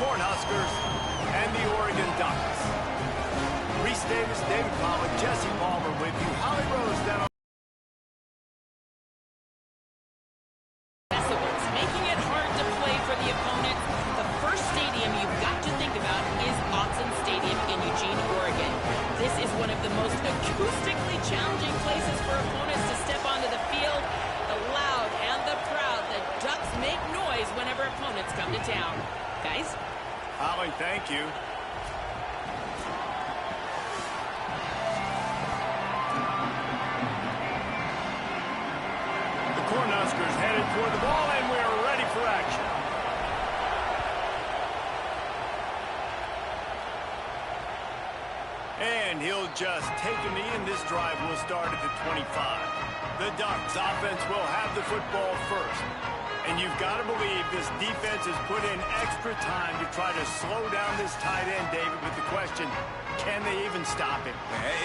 Cornhuskers and the Oregon Ducks. Reese Davis, David Pollack, Jesse Palmer with you. Holly Rose down on making it hard to play for the opponent. The first stadium you've got to think about is Autzen Stadium in Eugene, Oregon. This is one of the most acoustically challenging places for opponents to step onto the field. The loud and the proud, the Ducks make noise whenever opponents come to town. Guys? Holly, thank you. The Cornhuskers headed toward the ball, and we're ready for action. And he'll just take a knee, and this drive will start at the 25. The Ducks offense will have the football first. And you've got to believe this defense has put in extra time to try to slow down this tight end, David, with the question, can they even stop him?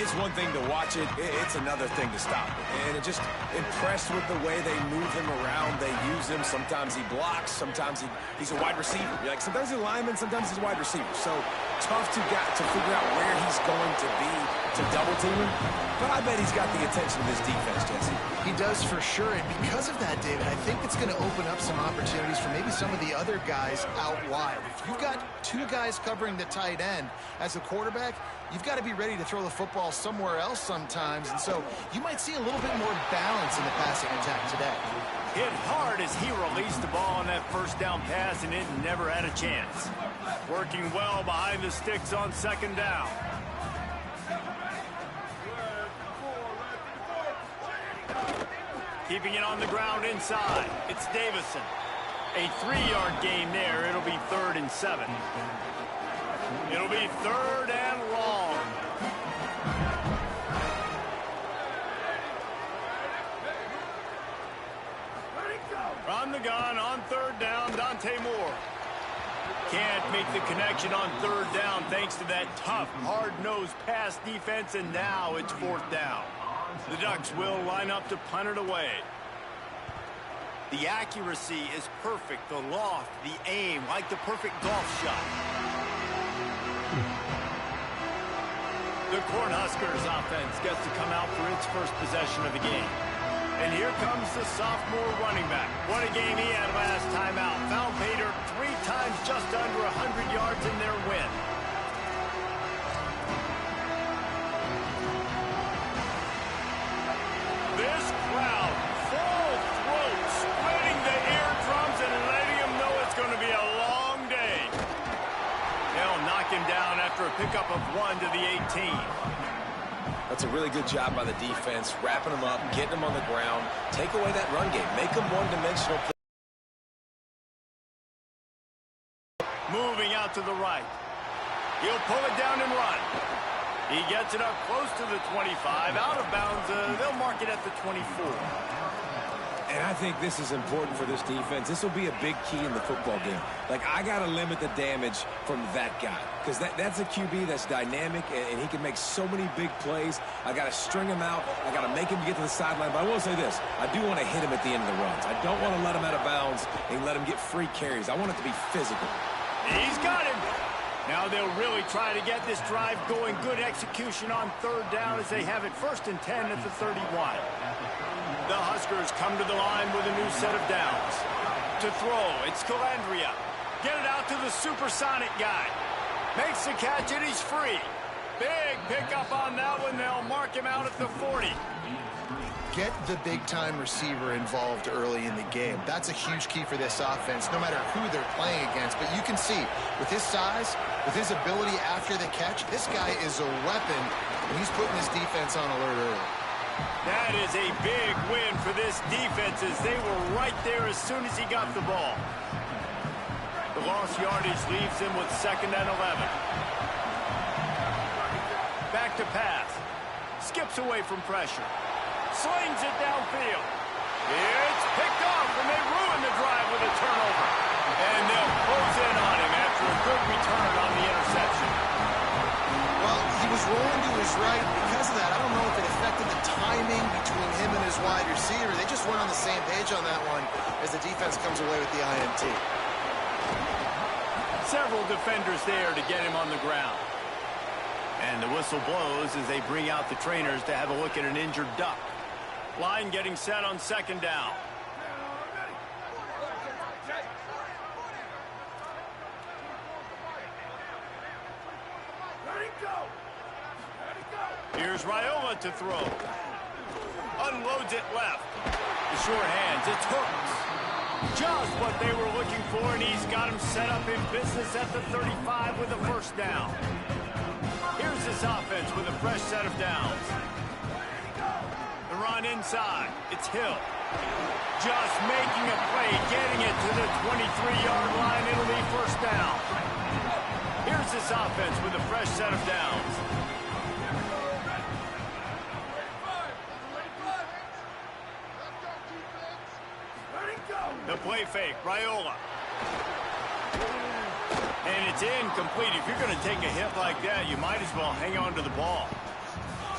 It's one thing to watch it. It's another thing to stop it. And just impressed with the way they move him around. They use him. Sometimes he blocks. Sometimes he's a wide receiver. Like sometimes he's a lineman. Sometimes he's a wide receiver. So tough to figure out where he's going to be to double team him. But I bet he's got the attention of this defense, Jesse. He does for sure. And because of that, David, I think it's going to open up some opportunities for maybe some of the other guys out wide. If you've got two guys covering the tight end as a quarterback, you've got to be ready to throw the football somewhere else sometimes. And so you might see a little bit more balance in the passing attack today. Hit hard as he released the ball on that first down pass, and it never had a chance. Working well behind the sticks on second down. Keeping it on the ground inside. It's Davison. A 3-yard gain there. It'll be 3rd and 7. It'll be 3rd and long. From the gun on 3rd down, Dante Moore. Can't make the connection on 3rd down thanks to that tough, hard-nosed pass defense, and now it's 4th down. The Ducks will line up to punt it away. The accuracy is perfect. The loft, the aim, like the perfect golf shot. The Cornhuskers offense gets to come out for its first possession of the game. And here comes the sophomore running back. What a game he had last time out. Found Pater 3 times just under 100 yards in their win. This crowd, full throat, splitting the eardrums and letting him know it's going to be a long day. They'll knock him down after a pickup of 1 to the 18. That's a really good job by the defense, wrapping him up, getting him on the ground, take away that run game, make him one-dimensional. Moving out to the right. He'll pull it down and run. He gets it up close to the 25. Out of bounds, they'll mark it at the 24. And I think this is important for this defense. This will be a big key in the football game. Like, I got to limit the damage from that guy. Because that's a QB that's dynamic, and he can make so many big plays. I got to string him out. I got to make him get to the sideline. But I will say this. I do want to hit him at the end of the runs. I don't want to let him out of bounds and let him get free carries. I want it to be physical. He's got him. Now they'll really try to get this drive going. Good execution on 3rd down as they have it 1st and 10 at the 31. The Huskers come to the line with a new set of downs. To throw, it's Calandria. Get it out to the supersonic guy. Makes the catch, and he's free. Big pickup on that one. They'll mark him out at the 40. Get the big-time receiver involved early in the game. That's a huge key for this offense, no matter who they're playing against. But you can see, with his size, with his ability after the catch, this guy is a weapon, and he's putting his defense on alert early. That is a big win for this defense as they were right there as soon as he got the ball. The lost yardage leaves him with 2nd and 11. Back to pass. Skips away from pressure. Slings it downfield. It's picked off, and they ruin the drive with a turnover. And they'll close in on him after a good return on the interception. Well, he was rolling to his right. Because of that, I don't know if it affected the timing between him and his wide receiver. They just weren't on the same page on that one as the defense comes away with the INT. Several defenders there to get him on the ground. And the whistle blows as they bring out the trainers to have a look at an injured duck. Line getting set on second down. Here's Raiola to throw. Unloads it left. The short hands, it's Hooks. Just what they were looking for, and he's got him set up in business at the 35 with a first down. Here's this offense with a fresh set of downs. The run inside, it's Hill. Just making a play, getting it to the 23-yard line. It'll be first down. Here's this offense with a fresh set of downs. The play fake, Raiola. And it's incomplete. If you're going to take a hit like that, you might as well hang on to the ball.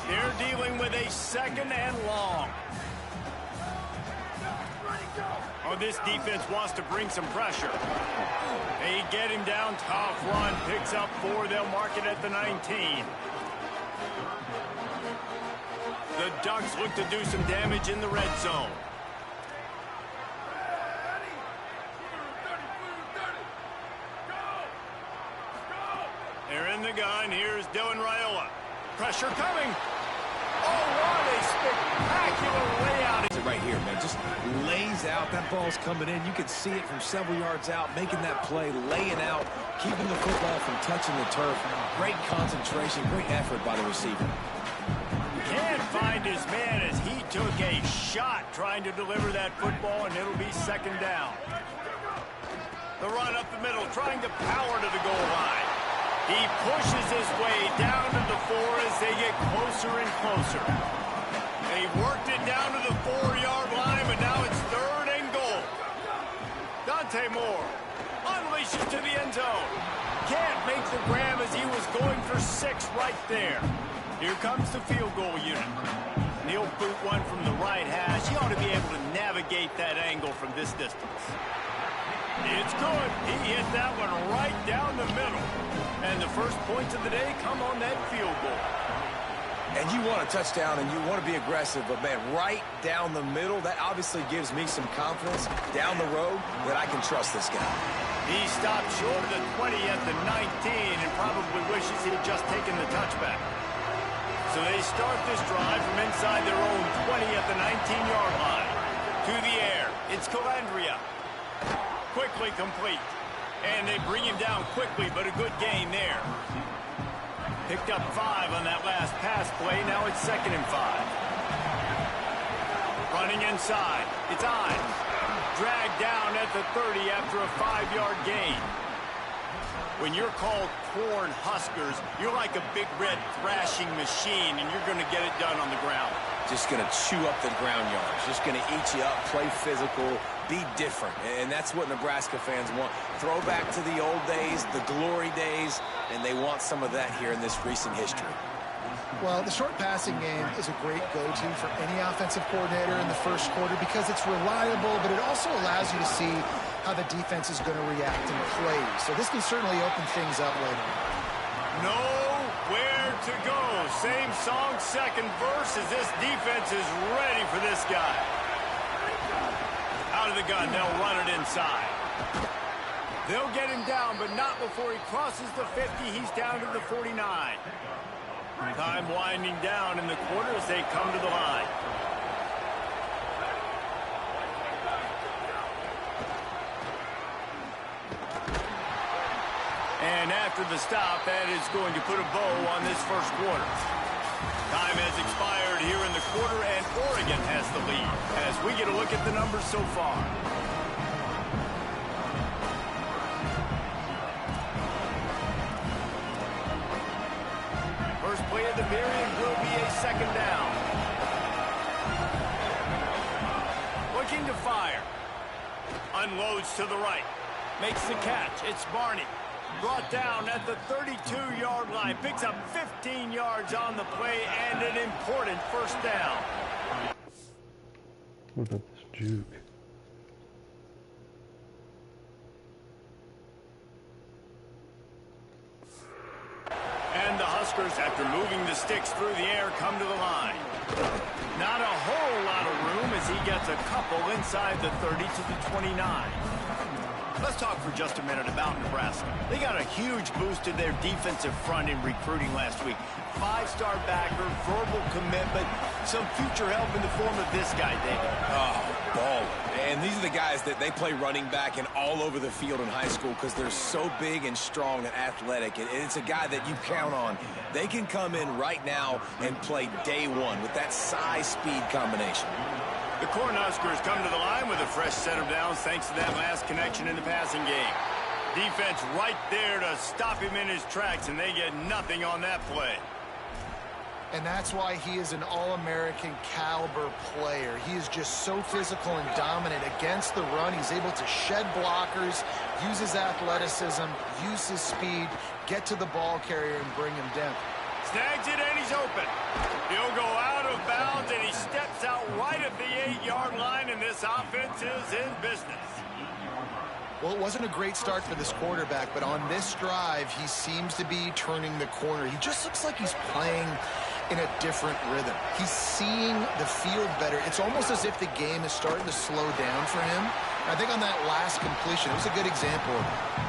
They're dealing with a second and long. Oh, this defense wants to bring some pressure. They get him down, tough run, picks up 4. They'll mark it at the 19. The Ducks look to do some damage in the red zone. They're in the gun. Here's Dylan Raiola. Pressure coming. Oh, what a spectacular layout. Right here, man, just lays out. That ball's coming in. You can see it from several yards out, making that play, laying out, keeping the football from touching the turf. Great concentration, great effort by the receiver. Can't find his man as he took a shot trying to deliver that football, and it'll be second down. The run up the middle, trying to power to the goal line. He pushes his way down to the 4 as they get closer and closer. They worked it down to the 4-yard line, but now it's third and goal. Dante Moore unleashes to the end zone. Can't make the grab as he was going for 6 right there. Here comes the field goal unit. He'll boot one from the right hash. He ought to be able to navigate that angle from this distance. It's good. He hit that one right down the middle. And the first points of the day come on that field goal. And you want a touchdown and you want to be aggressive, but man, right down the middle, that obviously gives me some confidence down the road that I can trust this guy. He stopped short of the 20 at the 19 and probably wishes he had just taken the touchback. So they start this drive from inside their own 20 at the 19-yard line. To the air, it's Calandria. Quickly complete. And they bring him down quickly, but a good gain there. Picked up 5 on that last pass play. Now it's 2nd and 5. Running inside. It's Ives. Dragged down at the 30 after a 5-yard gain. When you're called Corn Huskers, you're like a big red thrashing machine, and you're going to get it done on the ground. Just going to chew up the ground yards. Just going to eat you up, play physical, be different. And that's what Nebraska fans want. Throw back to the old days, the glory days, and they want some of that here in this recent history. Well, the short passing game is a great go-to for any offensive coordinator in the first quarter because it's reliable, but it also allows you to see how the defense is going to react and play. So this can certainly open things up later. Nowhere to go. Same song, second verse, as this defense is ready for this guy. Out of the gun, they'll run it inside. They'll get him down, but not before he crosses the 50. He's down to the 49. Time winding down in the quarter as they come to the line. And after the stop, that is going to put a bow on this first quarter. Time has expired here in the quarter, and Oregon has the lead as we get a look at the numbers so far. First play of the period will be a second down. Looking to fire. Unloads to the right. Makes the catch. It's Barney. Brought down at the 32-yard line. Picks up 15 yards on the play and an important first down. What about this juke? Huskers, after moving the sticks through the air, come to the line. Not a whole lot of room as he gets a couple inside the 30 to the 29. Let's talk for just a minute about Nebraska. They got a huge boost in their defensive front in recruiting last week. 5-star backer, verbal commitment, some future help in the form of this guy, David. Oh, baller. And these are the guys that they play running back and all over the field in high school because they're so big and strong and athletic. And it's a guy that you count on. They can come in right now and play day one with that size-speed combination. The Cornhuskers come to the line with a fresh set of downs thanks to that last connection in the passing game. Defense right there to stop him in his tracks, and they get nothing on that play. And that's why he is an All-American caliber player. He is just so physical and dominant against the run. He's able to shed blockers, use his athleticism, use his speed, get to the ball carrier, and bring him down. Snags it, and he's open. He'll go out of bounds, and he steps out right at the 8-yard line, and this offense is in business. Well, it wasn't a great start for this quarterback, but on this drive, he seems to be turning the corner. He just looks like he's playing in a different rhythm. He's seeing the field better. It's almost as if the game is starting to slow down for him. I think on that last completion, it was a good example of it.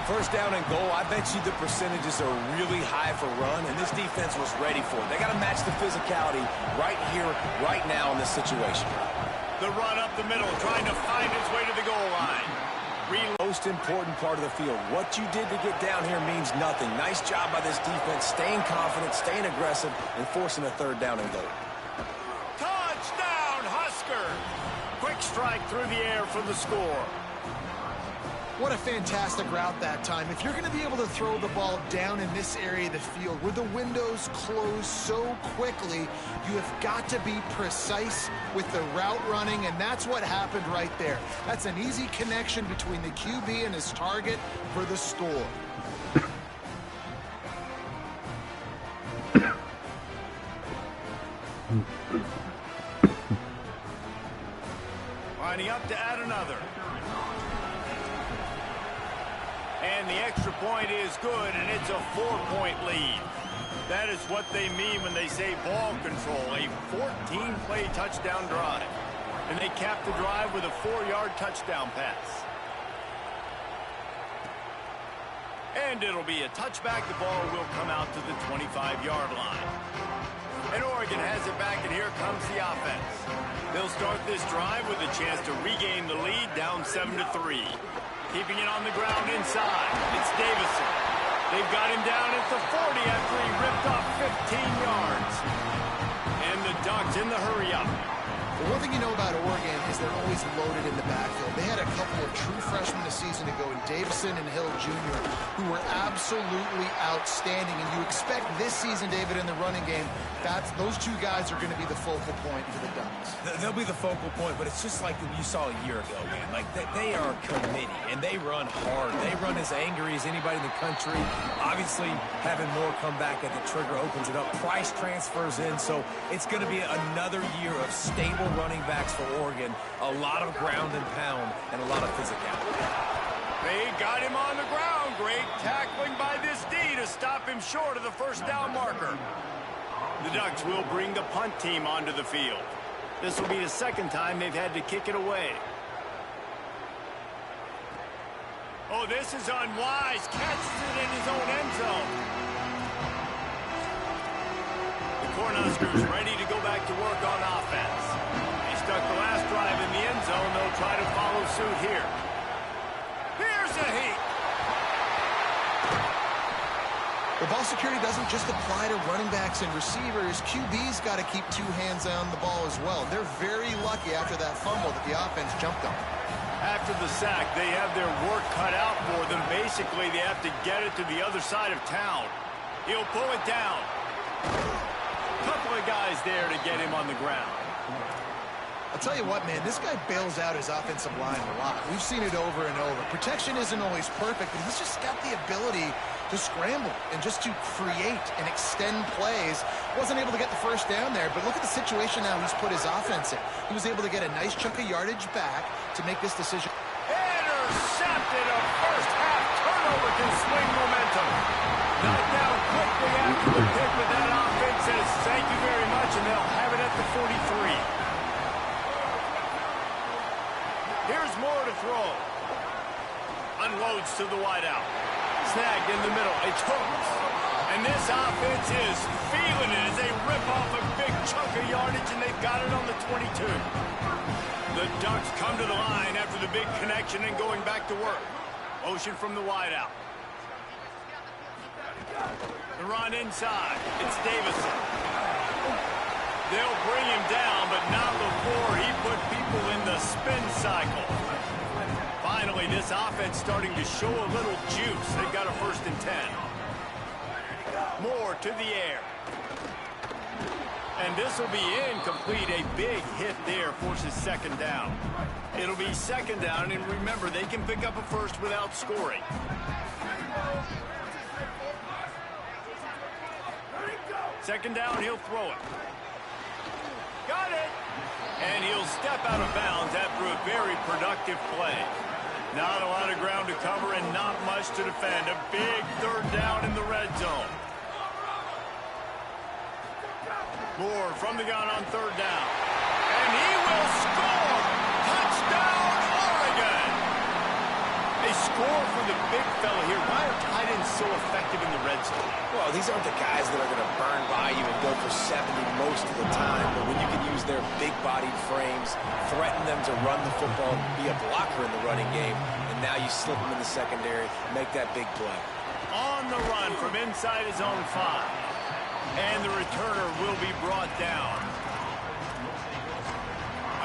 First down and goal, I bet you the percentages are really high for run, and this defense was ready for it. They got to match the physicality right here, right now in this situation. The run up the middle, trying to find his way to the goal line. Most important part of the field. What you did to get down here means nothing. Nice job by this defense, staying confident, staying aggressive, and forcing a third down and goal. Touchdown, Husker! Quick strike through the air for the score. What a fantastic route that time. If you're going to be able to throw the ball down in this area of the field where the windows close so quickly, you have got to be precise with the route running, and that's what happened right there. That's an easy connection between the QB and his target for the score. Lining up to add another. And the extra point is good, and it's a 4-point lead. That is what they mean when they say ball control, a 14-play touchdown drive. And they cap the drive with a 4-yard touchdown pass. And it'll be a touchback. The ball will come out to the 25-yard line. And Oregon has it back, and here comes the offense. They'll start this drive with a chance to regain the lead, down 7-3. Keeping it on the ground inside. It's Davison. They've got him down at the 40 after he ripped off 15 yards. And the Ducks in the hurry-up. Well, one thing you know about Oregon is they're always loaded in the backfield. They had a couple of true freshmen a season ago in Davison and Hill Jr., who were absolutely outstanding. And you expect this season, David, in the running game, those two guys are going to be the focal point for the Ducks. They'll be the focal point, but it's just like you saw a year ago, man. Like, they are committed, and they run hard. They run as angry as anybody in the country. Obviously, having more come back at the trigger opens it up. Price transfers in, so it's going to be another year of stable running backs for Oregon. A lot of ground and pound and a lot of physicality. They got him on the ground. Great tackling by this D to stop him short of the first down marker. The Ducks will bring the punt team onto the field. This will be the second time they've had to kick it away. Oh, this is unwise. Catches it in his own end zone. The Cornhuskers ready to go back to work on offense. They stuck the last drive in the end zone. They'll try to follow suit here. Here's a heat. The ball security doesn't just apply to running backs and receivers. QB's got to keep two hands on the ball as well. They're very lucky after that fumble that the offense jumped on. After the sack, they have their work cut out for them. Basically, they have to get it to the other side of town. He'll pull it down. Couple of guys there to get him on the ground. I'll tell you what, man, this guy bails out his offensive line a lot. We've seen it over and over. Protection isn't always perfect, but he's just got the ability to scramble and just to create and extend plays. Wasn't able to get the first down there, but look at the situation now he's put his offense in. He was able to get a nice chunk of yardage back to make this decision. Intercepted. A first half turnover can swing momentum. Knocked down quick quickly after the pick, but that offense says thank you very much, and they'll have it at the 43. Here's Moore to throw. Unloads to the wideout. Snagged in the middle. It's Hooks. And this offense is feeling it as they rip off a big chunk of yardage, and they've got it on the 22. The Ducks come to the line after the big connection and going back to work. Motion from the wideout. The run inside. It's Davison. They'll bring him down, but not before he put people in the spin cycle. Finally, this offense starting to show a little juice. They've got a 1st and 10. Moore to the air. And this will be incomplete. A big hit there forces 2nd down. It'll be 2nd down, and remember, they can pick up a first without scoring. Second down, he'll throw it. Got it! And he'll step out of bounds after a very productive play. Not a lot of ground to cover and not much to defend. A big 3rd down in the red zone. Moore from the gun on 3rd down. And he will score! Touchdown, Oregon! They score for the big fella here. Why are tight ends so effective in the red zone? Well, these aren't the guys that are going to burn by you and go for 70 most of the time, but when you can use their big-bodied frames, threaten them to run the football, be a blocker in the running game, and now you slip them in the secondary, make that big play. On the run from inside his own 5. And the returner will be brought down.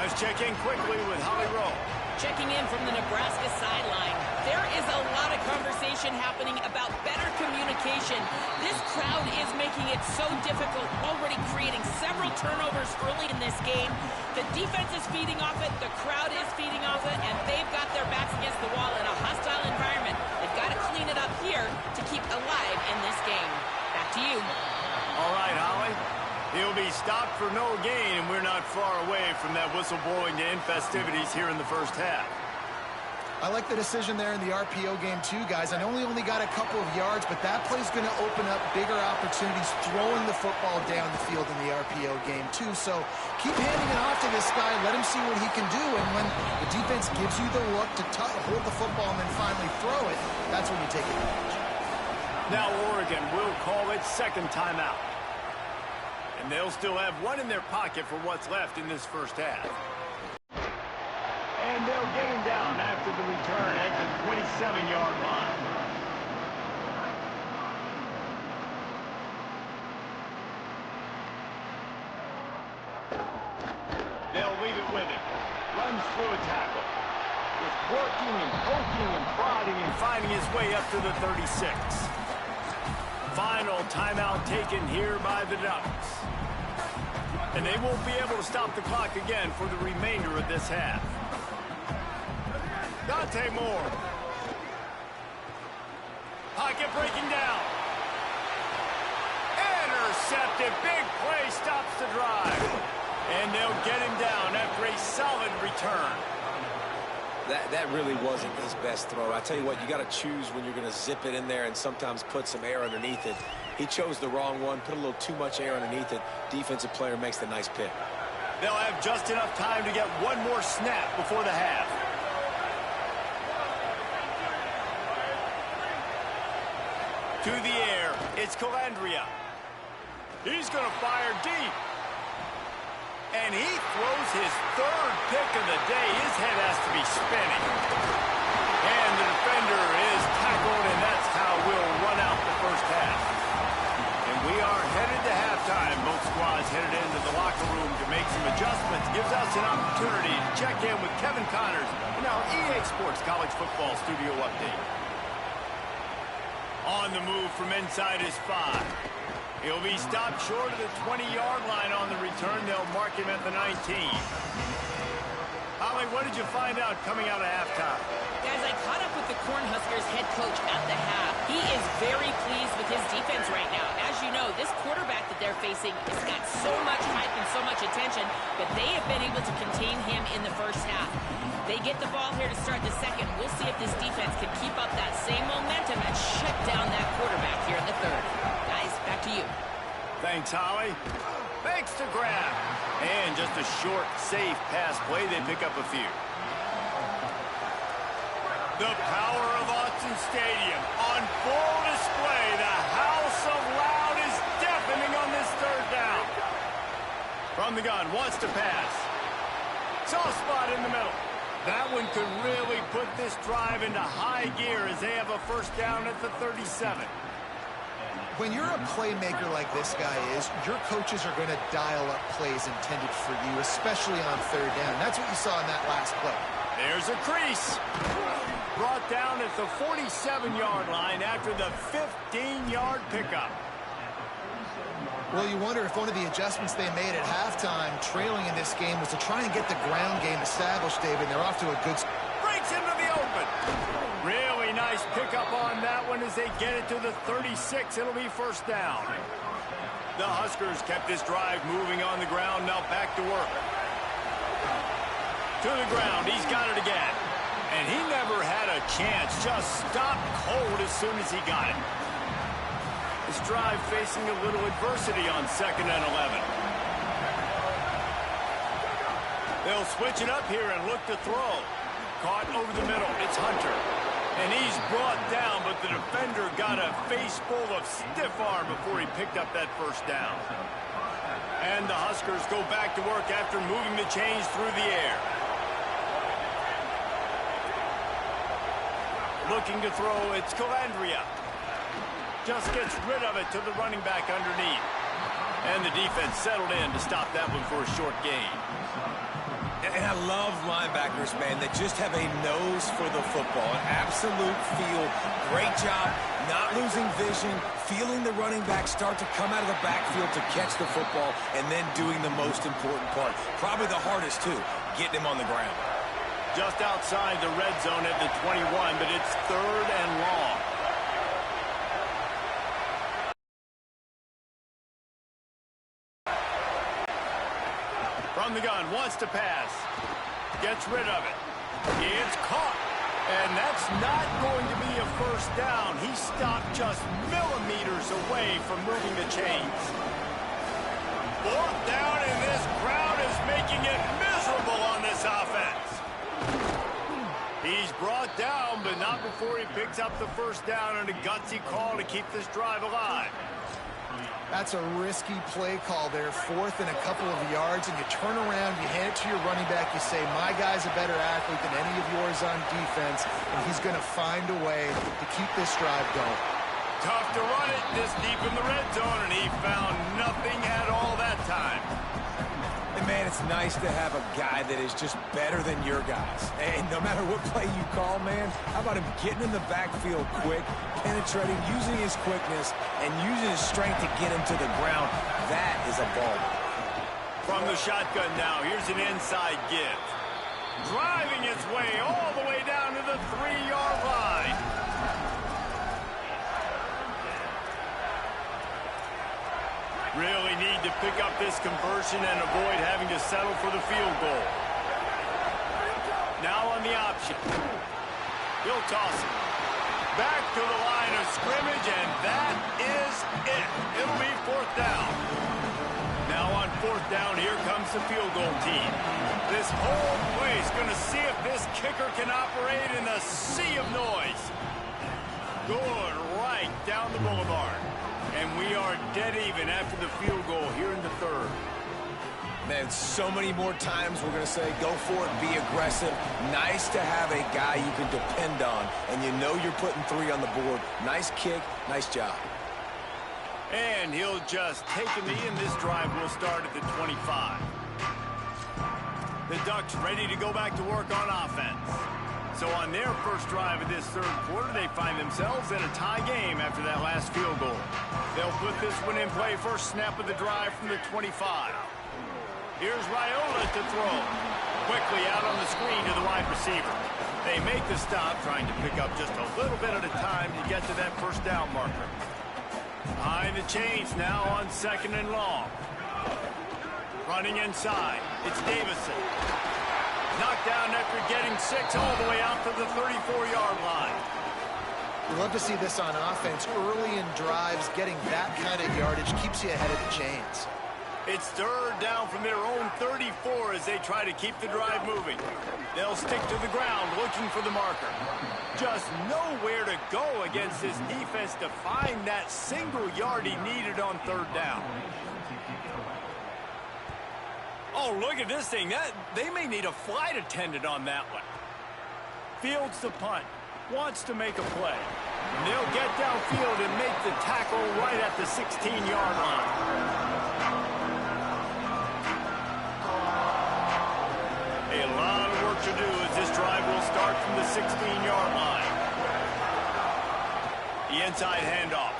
Let's check in quickly with Holly Rowe. Checking in from the Nebraska sideline. There is a lot of conversation happening about better communication. This crowd is making it so difficult, already creating several turnovers early in this game. The defense is feeding off it, the crowd is feeding off it, and they've got their backs against the wall in a hostile environment. They've got to clean it up here to keep alive in this game. Back to you. All right, Holly. He'll be stopped for no gain, and we're not far away from that whistle blowing to end festivities here in the 1st half. I like the decision there in the RPO game too, guys. I know he only got a couple of yards, but that play's going to open up bigger opportunities throwing the football down the field in the RPO game too. So keep handing it off to this guy. Let him see what he can do. And when the defense gives you the look to hold the football and then finally throw it, that's when you take advantage. Now Oregon will call its 2nd timeout. And they'll still have one in their pocket for what's left in this 1st half. And they'll get him down after the return at the 27-yard line. They'll leave it with him. Runs through a tackle. Just working and poking and prodding and finding his way up to the 36. Final timeout taken here by the Ducks. And they won't be able to stop the clock again for the remainder of this half. Dante Moore. Pocket breaking down. Intercepted. Big play stops the drive. And they'll get him down after a solid return. That really wasn't his best throw. I tell you what, you got to choose when you're going to zip it in there and sometimes put some air underneath it. He chose the wrong one, put a little too much air underneath it. Defensive player makes the nice pick. They'll have just enough time to get one more snap before the half. To the air, it's Calandria. He's going to fire deep. And he throws his 3rd pick of the day. His head has to be spinning. And the defender is tackled, and that's how we'll run out the 1st half. And we are headed to halftime. Both squads headed into the locker room to make some adjustments. Gives us an opportunity to check in with Kevin Connors in our EA Sports College Football Studio Update. On the move from inside his 5. He'll be stopped short of the 20-yard line on the return. They'll mark him at the 19. Holly, what did you find out coming out of halftime? Guys, I caught up with the Cornhuskers head coach at the half. He is very pleased with his defense right now. As you know, this quarterback that they're facing has got so much hype and so much attention, but they have been able to contain him in the 1st half. They get the ball here to start the 2nd. We'll see if this defense can keep up that same momentum and shut down that quarterback here in the 3rd. Guys, back Thanks, Holly. Makes the grab. And just a short, safe pass play. They pick up a few. The power of Autzen Stadium on full display. The house of loud is deafening on this third down. From the gun, wants to pass. Soft spot in the middle. That one could really put this drive into high gear as they have a first down at the 37. When you're a playmaker like this guy is, your coaches are going to dial up plays intended for you, especially on third down. That's what you saw in that last play. There's a crease. Brought down at the 47-yard line after the 15-yard pickup. Well, you wonder if one of the adjustments they made at halftime, trailing in this game, was to try and get the ground game established, David. They're off to a good start. Breaks into the open. Really nice pickup on that one as they get it to the 36. It'll be first down. The Huskers kept this drive moving on the ground. Now back to work. To the ground. He's got it again. And he never had a chance. Just stopped cold as soon as he got it. This drive facing a little adversity on 2nd and 11. They'll switch it up here and look to throw. Caught over the middle. It's Hunter. And he's brought down, but the defender got a face full of stiff arm before he picked up that first down. And the Huskers go back to work after moving the chains through the air. Looking to throw, it's Calandria. Just gets rid of it to the running back underneath. And the defense settled in to stop that one for a short gain. And I love linebackers, man, that just have a nose for the football, an absolute feel. Great job not losing vision, feeling the running back start to come out of the backfield to catch the football, and then doing the most important part. Probably the hardest, too, getting him on the ground. Just outside the red zone at the 21, but it's 3rd and long. From the gun, wants to pass. Gets rid of it. It's caught. And that's not going to be a first down. He stopped just millimeters away from moving the chains. 4th down, and this crowd is making it miserable on this offense. He's brought down, but not before he picks up the first down and a gutsy call to keep this drive alive. That's a risky play call there, 4th and a couple of yards, and you turn around, you hand it to your running back, you say, my guy's a better athlete than any of yours on defense, and he's going to find a way to keep this drive going. Tough to run it this deep in the red zone, and he found nothing at all that time. And, man, it's nice to have a guy that is just better than your guys. And no matter what play you call, man, how about him getting in the backfield quick, penetrating, using his quickness, and using his strength to get him to the ground. That is a ball. From the shotgun now, here's an inside give. Driving his way all the way down to the 3-yard line. Really need to pick up this conversion and avoid having to settle for the field goal. Now on the option. He'll toss it. Back to the line of scrimmage, and that is it. It'll be 4th down. Now on 4th down, here comes the field goal team. This whole place going to see if this kicker can operate in a sea of noise. Good right down the boulevard. And we are dead even after the field goal here in the 3rd. Man, so many more times we're going to say, go for it, be aggressive. Nice to have a guy you can depend on, and you know you're putting 3 on the board. Nice kick, nice job. And he'll just take a knee, and this drive will start at the 25. The Ducks ready to go back to work on offense. So on their first drive of this 3rd quarter, they find themselves in a tie game after that last field goal. They'll put this one in play first snap of the drive from the 25. Here's Raiola to throw. Quickly out on the screen to the wide receiver. They make the stop, trying to pick up just a little bit at a time to get to that first down marker. Behind the chains now on 2nd and long. Running inside, it's Davison. Knocked down after getting 6 all the way out to the 34-yard line. You love to see this on offense. Early in drives, getting that kind of yardage keeps you ahead of the chains. It's third down from their own 34 as they try to keep the drive moving. They'll stick to the ground looking for the marker. Just nowhere to go against this defense to find that single yard he needed on third down. Oh, look at this thing. They may need a flight attendant on that one. Fields the punt. Wants to make a play. And they'll get downfield and make the tackle right at the 16-yard line. A lot of work to do as this drive will start from the 16-yard line. The inside handoff.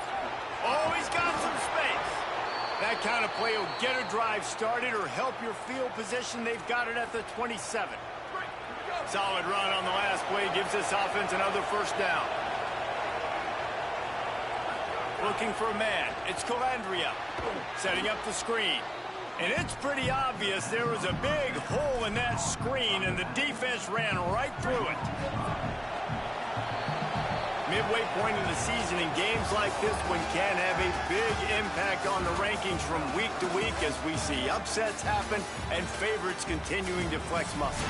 Oh, he's got some space. That kind of play will get a drive started or help your field position. They've got it at the 27. Solid run on the last play gives this offense another first down. Looking for a man. It's Calandria setting up the screen. And it's pretty obvious there was a big hole in that screen, and the defense ran right through it. Midway point in the season, in games like this one can have a big impact on the rankings from week to week as we see upsets happen and favorites continuing to flex muscle.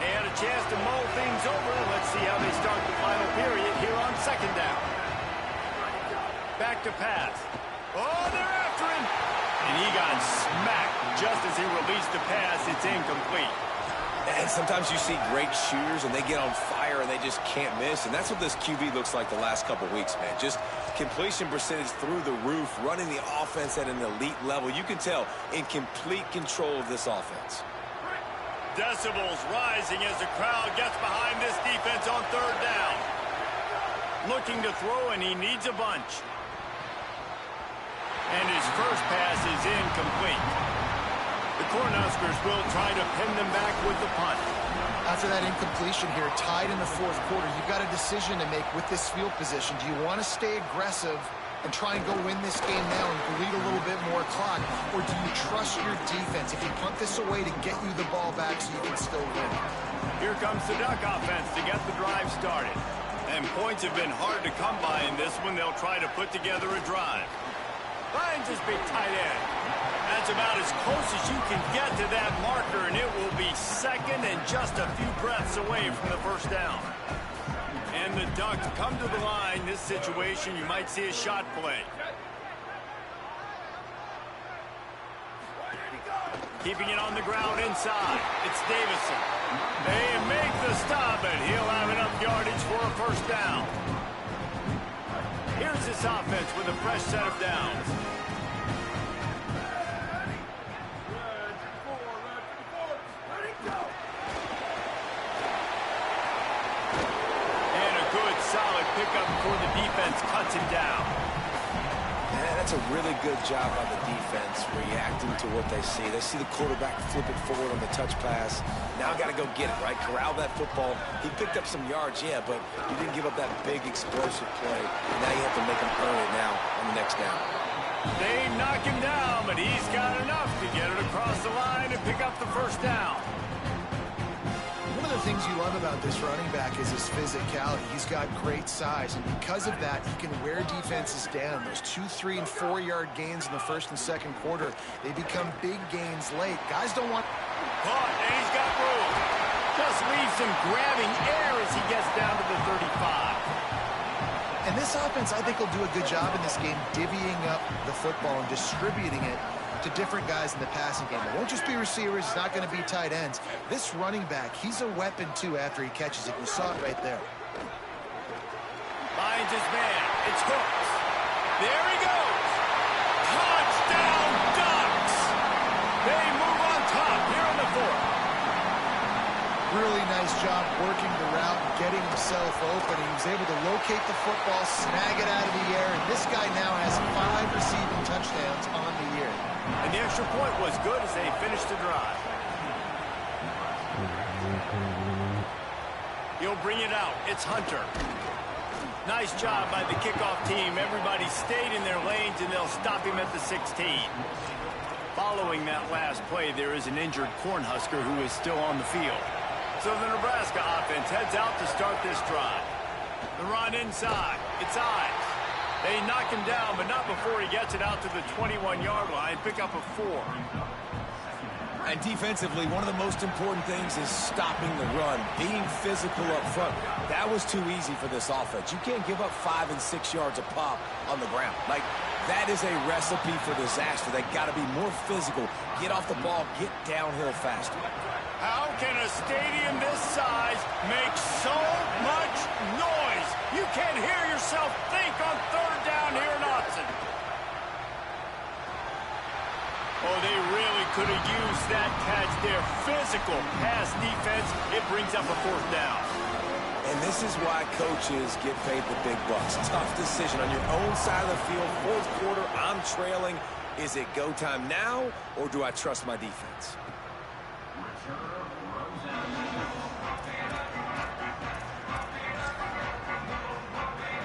They had a chance to mull things over. Let's see how they start the final period here on second down. Back to pass. Oh, they're after him. And he got smacked just as he released the pass. It's incomplete. And sometimes you see great shooters, and they get on fire, and they just can't miss. And that's what this QB looks like the last couple weeks, man. Just completion percentage through the roof, running the offense at an elite level. You can tell in complete control of this offense. Decibels rising as the crowd gets behind this defense on third down. Looking to throw, and he needs a bunch. And his first pass is incomplete. The Cornhuskers will try to pin them back with the punt. After that incompletion here, tied in the fourth quarter, you've got a decision to make with this field position. Do you want to stay aggressive and try and go win this game now and bleed a little bit more clock? Or do you trust your defense if you punt this away to get you the ball back so you can still win? Here comes the Duck offense to get the drive started. And points have been hard to come by in this one. They'll try to put together a drive. Finds his big tight end. That's about as close as you can get to that marker, and it will be second and just a few breaths away from the first down. And the Ducks come to the line. This situation, you might see a shot play. Keeping it on the ground inside. It's Davison. They make the stop, and he'll have enough yardage for a first down. Here's this offense with a fresh set of downs. And a good, solid pickup before the defense cuts him down. Yeah, that's a really good job by the defense, reacting to what they see. They see the quarterback flip it forward on the touch pass. Now got to go get it, right? Corral that football. He picked up some yards, yeah, but you didn't give up that big explosive play. Now you have to make him earn it now on the next down. They knock him down, but he's got enough to get it across the line and pick up the first down. One of the things you love about this running back is his physicality. He's got great size, and because of that, he can wear defenses down. Those 2-, 3-, and 4-yard gains in the first and second quarter, they become big gains late. Guys don't want... Caught, and he's got room. Just leaves him grabbing air as he gets down to the 35. And this offense, I think, will do a good job in this game divvying up the football and distributing it to different guys in the passing game. It won't just be receivers. It's not going to be tight ends. This running back, he's a weapon, too, after he catches it. You saw it right there. Finds his man. It's Hooks. There he goes. Touchdown, Ducks. They move on top here in the fourth. Really nice job working the route and getting himself open. He was able to locate the football, snag it out of the air, and this guy now has 5 receiving touchdowns on the year. And the extra point was good as they finished the drive. He'll bring it out. It's Hunter. Nice job by the kickoff team. Everybody stayed in their lanes, and they'll stop him at the 16. Following that last play, there is an injured Cornhusker who is still on the field. So the Nebraska offense heads out to start this drive. The run inside. It's Ives. They knock him down, but not before he gets it out to the 21-yard line. Pick up a 4. And defensively, one of the most important things is stopping the run, being physical up front. That was too easy for this offense. You can't give up 5 and 6 yards a pop on the ground. Like, that is a recipe for disaster. They got to be more physical, get off the ball, get downhill faster. How can a stadium this size make so much noise? You can't hear yourself think on third down here in Austin. Oh, they really could have used that catch there. Physical pass defense. It brings up a 4th down. And this is why coaches get paid the big bucks. Tough decision on your own side of the field. 4th quarter, I'm trailing. Is it go time now, or do I trust my defense?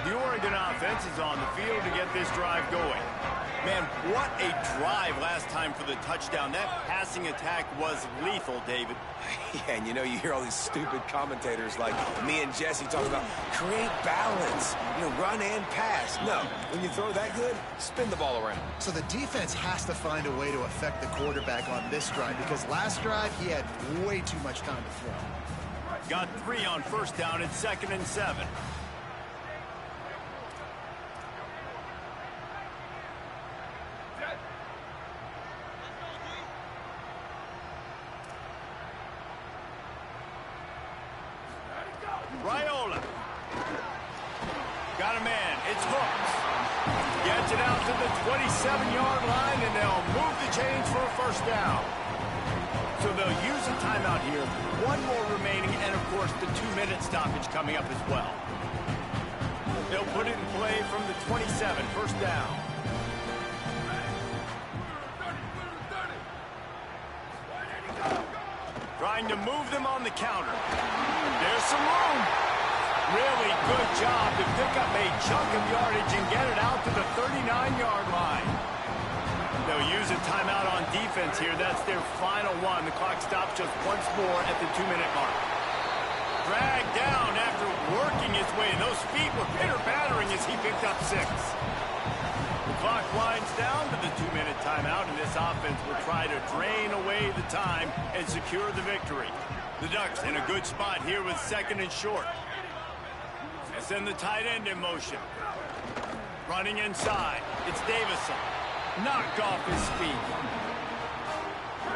The Oregon offense is on the field to get this drive going. Man, what a drive last time for the touchdown. That passing attack was lethal, David. Yeah, and you know, you hear all these stupid commentators like me and Jesse talking about create balance, run and pass. No, when you throw that good, spin the ball around. So the defense has to find a way to affect the quarterback on this drive, because last drive he had way too much time to throw. Got 3 on 1st down and 2nd and 7. Raiola. Got a man. It's Hooks. Gets it out to the 27-yard line, and they'll move the chains for a 1st down. So they'll use a timeout here. 1 more remaining, and, of course, the 2-minute stoppage coming up as well. They'll put it in play from the 27, 1st down. Trying to move them on the counter. There's some room. Really good job to pick up a chunk of yardage and get it out to the 39-yard line. They'll use a timeout on defense here. That's their final one. The clock stops just once more at the 2-minute mark. Dragged down after working his way. Those feet were pitter-pattering as he picked up 6. The clock winds down to the 2-minute timeout, and this offense will try to drain away the time and secure the victory. The Ducks in a good spot here with 2nd and short. They send the tight end in motion. Running inside. It's Davison. Knocked off his feet.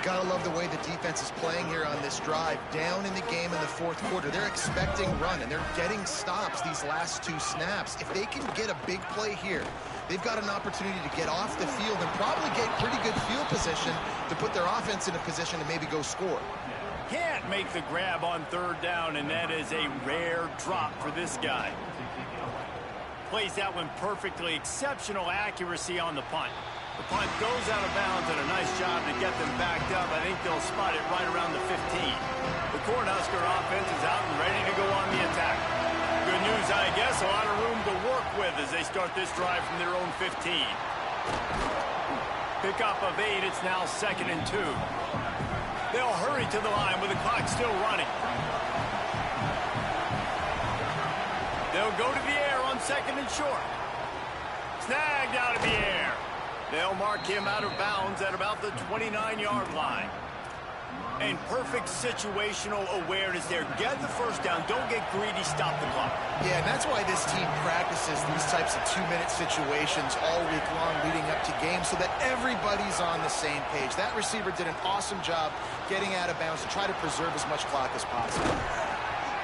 Gotta love the way the defense is playing here on this drive. Down in the game in the 4th quarter. They're expecting run, and they're getting stops these last 2 snaps. If they can get a big play here, they've got an opportunity to get off the field and probably get pretty good field position to put their offense in a position to maybe go score. Can't make the grab on 3rd down, and that is a rare drop for this guy. Plays that one perfectly. Exceptional accuracy on the punt. The punt goes out of bounds, and a nice job to get them backed up. I think they'll spot it right around the 15. The Cornhusker offense is out and ready to go on the attack. Good news, I guess. A lot of room to work with as they start this drive from their own 15. Pickup of 8. It's now 2nd and 2. They'll hurry to the line with the clock still running. They'll go to the air on 2nd and short. Snagged out of the air. They'll mark him out of bounds at about the 29-yard line. And perfect situational awareness there. Get the 1st down. Don't get greedy. Stop the clock. Yeah, and that's why this team practices these types of 2-minute situations all week long leading up to games so that everybody's on the same page. That receiver did an awesome job getting out of bounds to try to preserve as much clock as possible.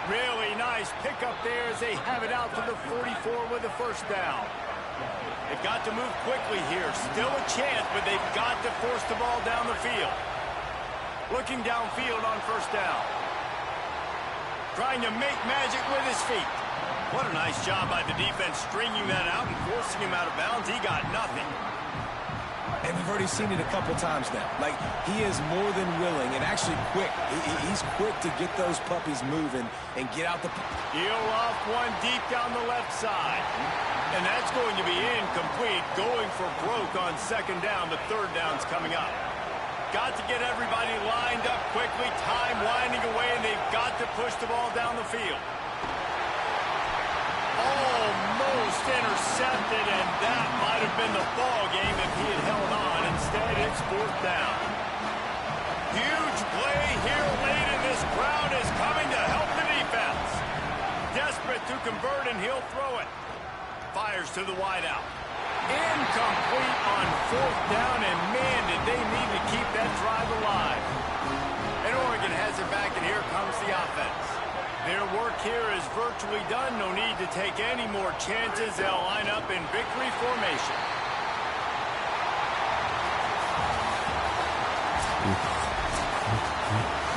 Really nice pickup there as they have it out to the 44 with the 1st down. They've got to move quickly here. Still a chance, but they've got to force the ball down the field. Looking downfield on 1st down. Trying to make magic with his feet. What a nice job by the defense stringing that out and forcing him out of bounds. He got nothing. And we've already seen it a couple times now. Like, he is more than willing and actually quick. He's quick to get those puppies moving and get out the... Heel off one deep down the left side. And that's going to be incomplete. Going for broke on 2nd down. The 3rd down's coming up. got to get everybody lined up quickly, time winding away, and they've got to push the ball down the field. Almost intercepted, and that might have been the ball game if he had held on. Instead, it's fourth down. Huge play here late, and this crowd is coming to help the defense. Desperate to convert, and he'll throw it. Fires to the wideout. Incomplete on fourth down, and man, did they need to keep that drive alive. And Oregon has it back, and here comes the offense. Their work here is virtually done. No need to take any more chances. They'll line up in victory formation.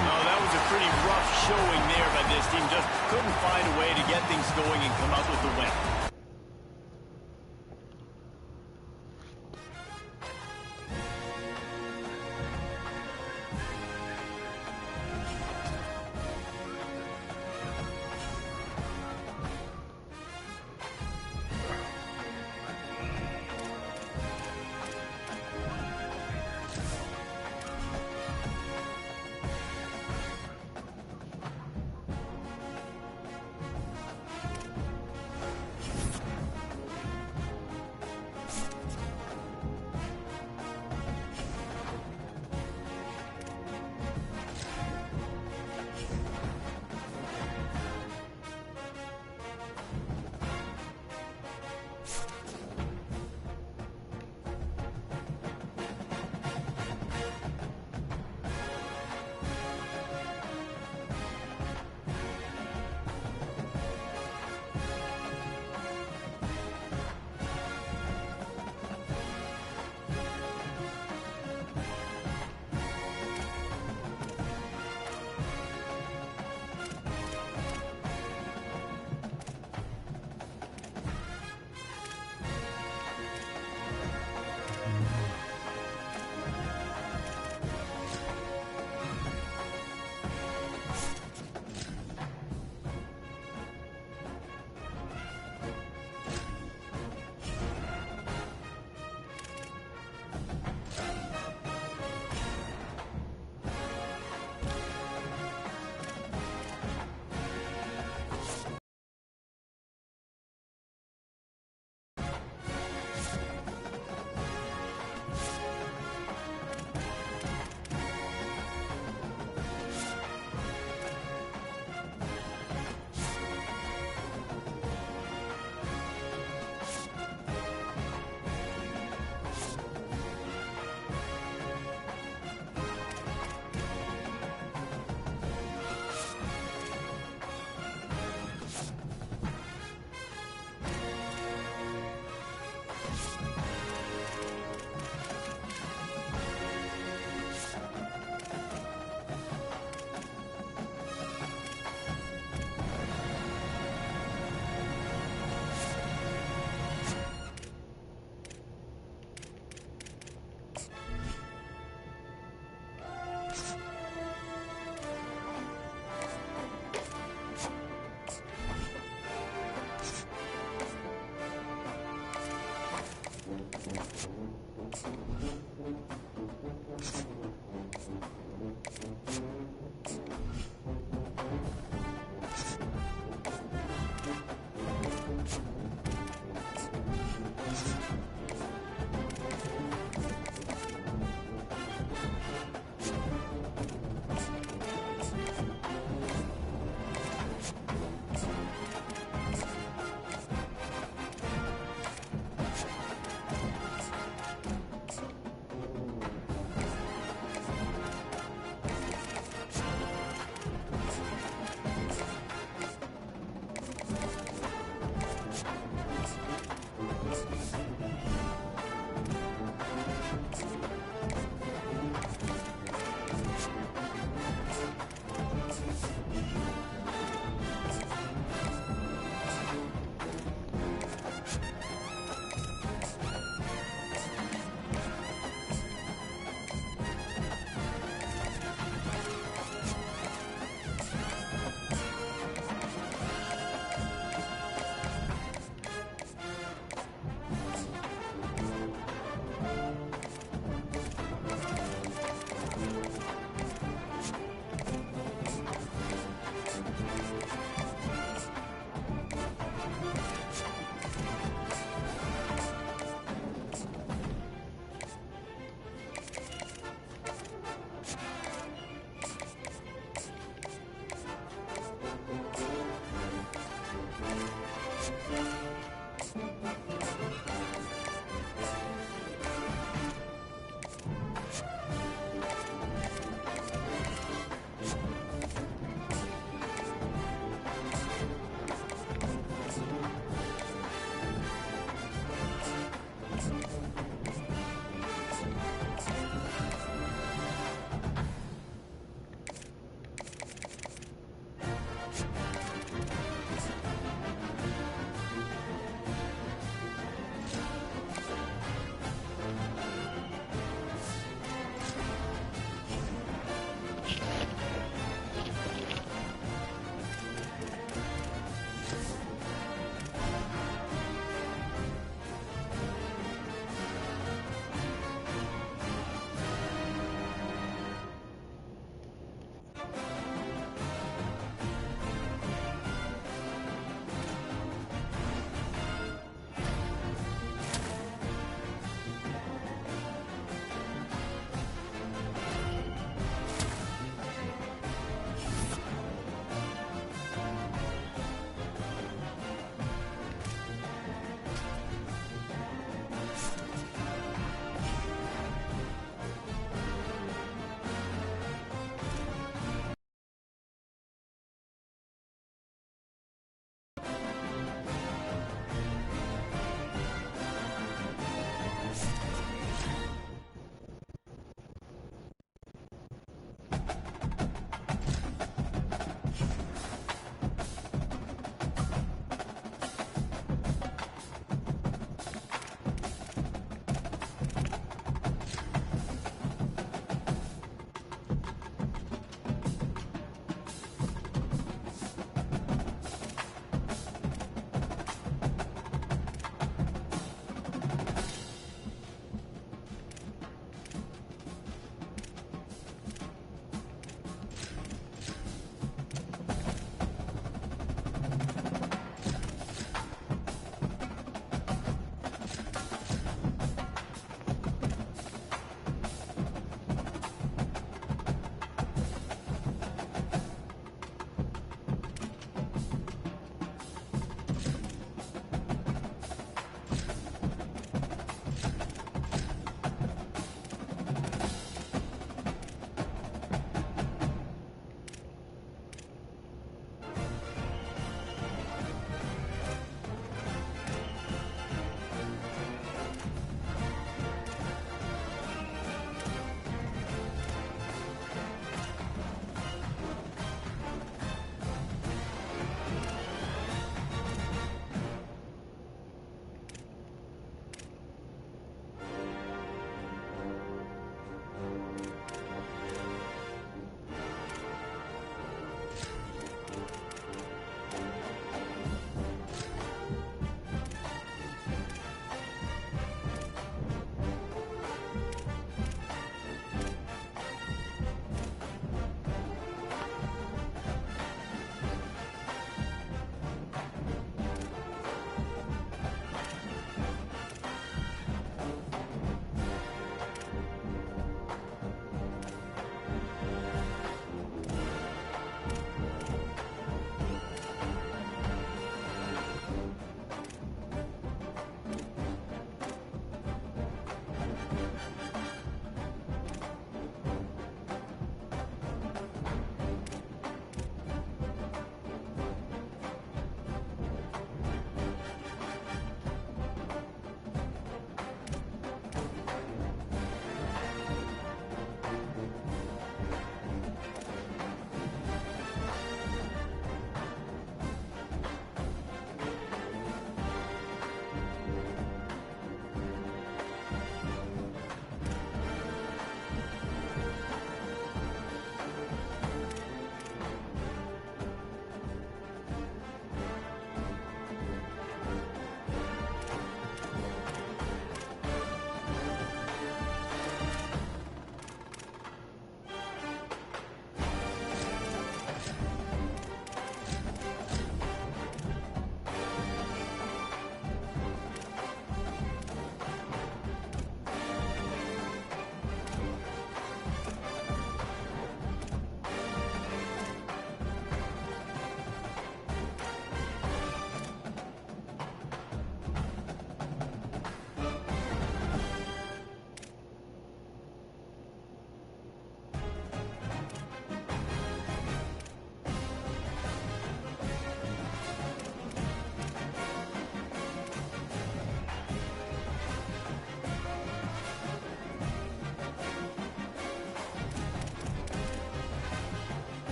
Oh, that was a pretty rough showing there by this team. Just couldn't find a way to get things going and come up with the win.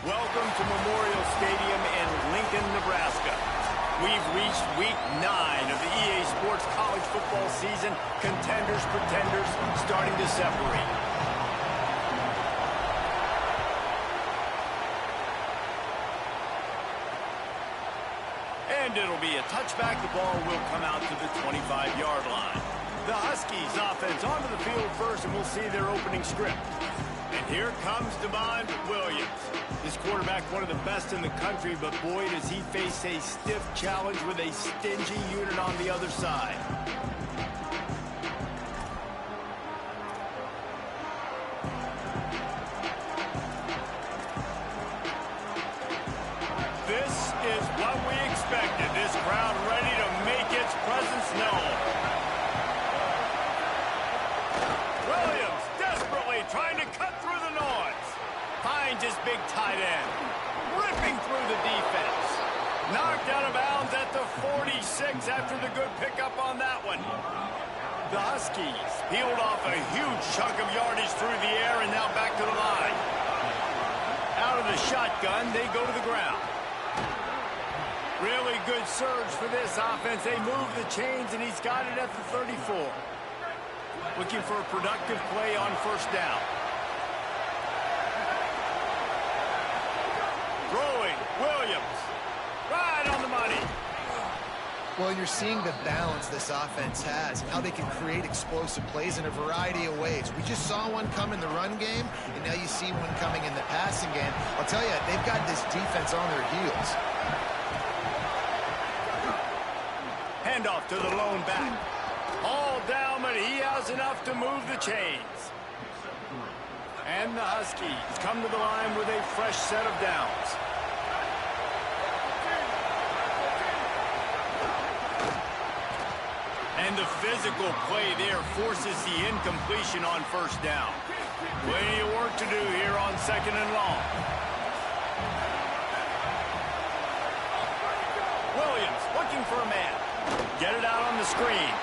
Welcome to Memorial Stadium in Lincoln, Nebraska. We've reached week 9 of the EA Sports college football season. Contenders, pretenders, starting to separate. And it'll be a touchback. The ball will come out to the 25-yard line. The Huskies offense onto the field first, and we'll see their opening script. And here comes Devon Williams. This quarterback, one of the best in the country, but boy, does he face a stiff challenge with a stingy unit on the other side. This is what we expected. This crowd ready to make its presence known. Williams desperately trying to cut through the noise. Finds his big tight end. Ripping through the defense. Knocked out of bounds at the 46 after the good pickup on that one. The Huskies peeled off a huge chunk of yardage through the air and now back to the line. Out of the shotgun, they go to the ground. Really good surge for this offense. They move the chains, and he's got it at the 34. Looking for a productive play on first down. Throwing, Williams. Right on the money. Well, you're seeing the balance this offense has, how they can create explosive plays in a variety of ways. We just saw one come in the run game, and now you see one coming in the passing game. I'll tell you, they've got this defense on their heels. Handoff to the lone back. All down, but he has enough to move the chains. And the Huskies come to the line with a fresh set of downs. And the physical play there forces the incompletion on first down. Plenty of work to do here on second and long. Williams looking for a man. Get it out on the screen.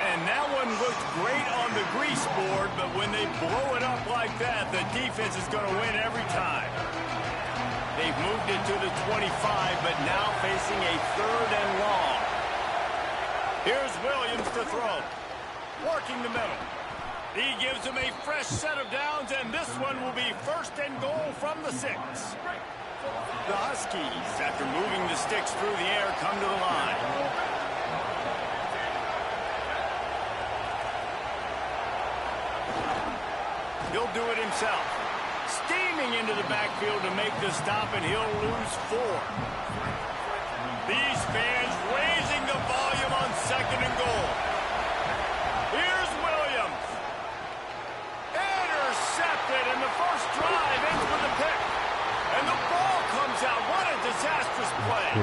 And that one looked great on the grease board, but when they blow it up like that, the defense is going to win every time. They've moved it to the 25, but now facing a third and long. Here's Williams to throw. Working the middle. He gives him a fresh set of downs, and this one will be first and goal from the 6. The Huskies, after moving the sticks through the air, come to the line. He'll do it himself. Steaming into the backfield to make the stop, and he'll lose 4. These fans raising the volume on second and goal. Here's Williams. Intercepted, and the first drive ends with a pick. And the ball comes out. What a disastrous play.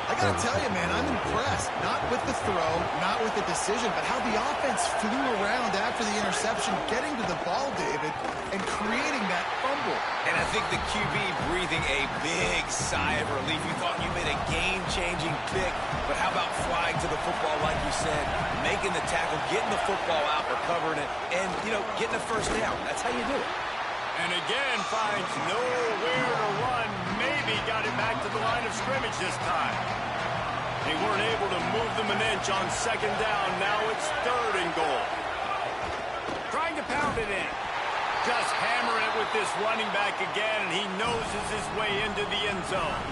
I got to tell you, man, I'm impressed. Not with the throw, not with the decision, but how the offense flew around after the interception, getting to the ball, David, and creating that fumble. And I think the QB breathing a big sigh of relief. You thought you made a game-changing pick, but how about flying to the football, like you said, making the tackle, getting the football out, recovering it, and, you know, getting the first down. That's how you do it. And again, finds nowhere to run. Maybe got it back to the line of scrimmage this time. They weren't able to move them an inch on second down. Now it's third and goal. Trying to pound it in. Just hammer it with this running back again, and he noses his way into the end zone.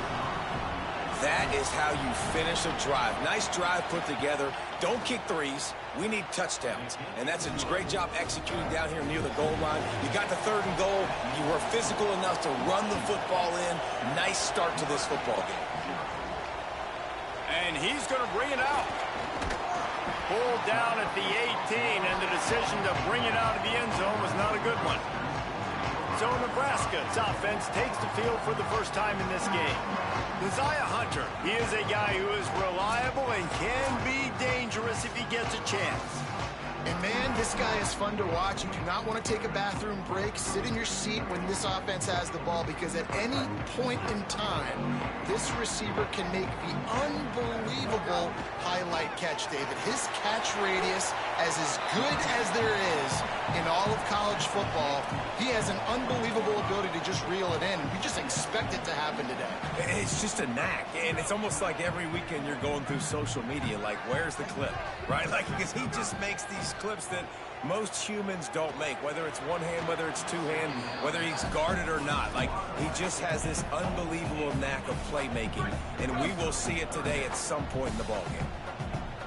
That is how you finish a drive. Nice drive put together. Don't kick threes. We need touchdowns. And that's a great job executing down here near the goal line. You got the third and goal. You were physical enough to run the football in. Nice start to this football game. And he's going to bring it out. Pulled down at the 18, and the decision to bring it out of the end zone was not a good one. So Nebraska's offense takes the field for the first time in this game. Uzziah Hunter, he is a guy who is reliable and can be dangerous if he gets a chance. And, man, this guy is fun to watch. You do not want to take a bathroom break. Sit in your seat when this offense has the ball, because at any point in time, this receiver can make the unbelievable highlight catch, David. His catch radius is as good as there is in all of college football. He has an unbelievable ability to just reel it in. We just expect it to happen today. It's just a knack, and it's almost like every weekend you're going through social media, like, where's the clip, right? Like, because he just makes these clips that most humans don't make, whether it's one hand, whether it's two hand, whether he's guarded or not. Like, he just has this unbelievable knack of playmaking, and we will see it today at some point in the ballgame.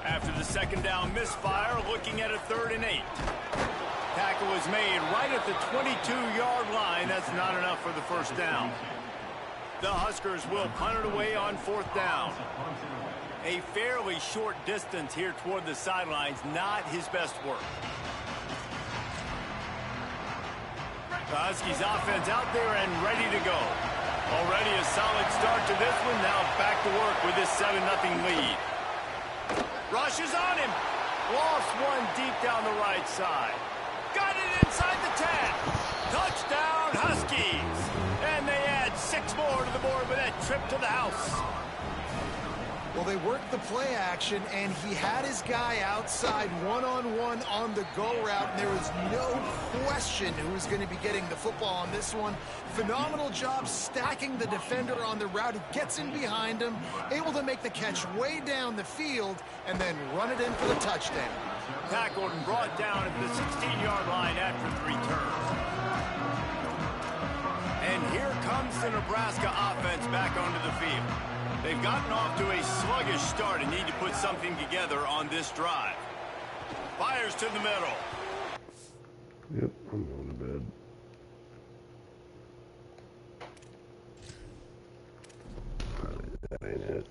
After the second down misfire, looking at a 3rd and 8. Tackle is made right at the 22-yard line. That's not enough for the first down. The Huskers will punt it away on 4th down. A fairly short distance here toward the sidelines, not his best work. The Huskies offense out there and ready to go. Already a solid start to this one. Now back to work with this 7-0 lead. Rushes on him. Lost one deep down the right side. Got it inside the 10. Touchdown, Huskies. And they add 6 more to the board with that trip to the house. Well, they worked the play action, and he had his guy outside one-on-one on the go route, and there was no question who was going to be getting the football on this one. Phenomenal job stacking the defender on the route. He gets in behind him, able to make the catch way down the field, and then run it in for the touchdown. Tackled and brought down at the 16-yard line after the return. And here comes the Nebraska offense back onto the field. They've gotten off to a sluggish start and need to put something together on this drive. Fires to the middle. Yep, I'm going to bed. That ain't it.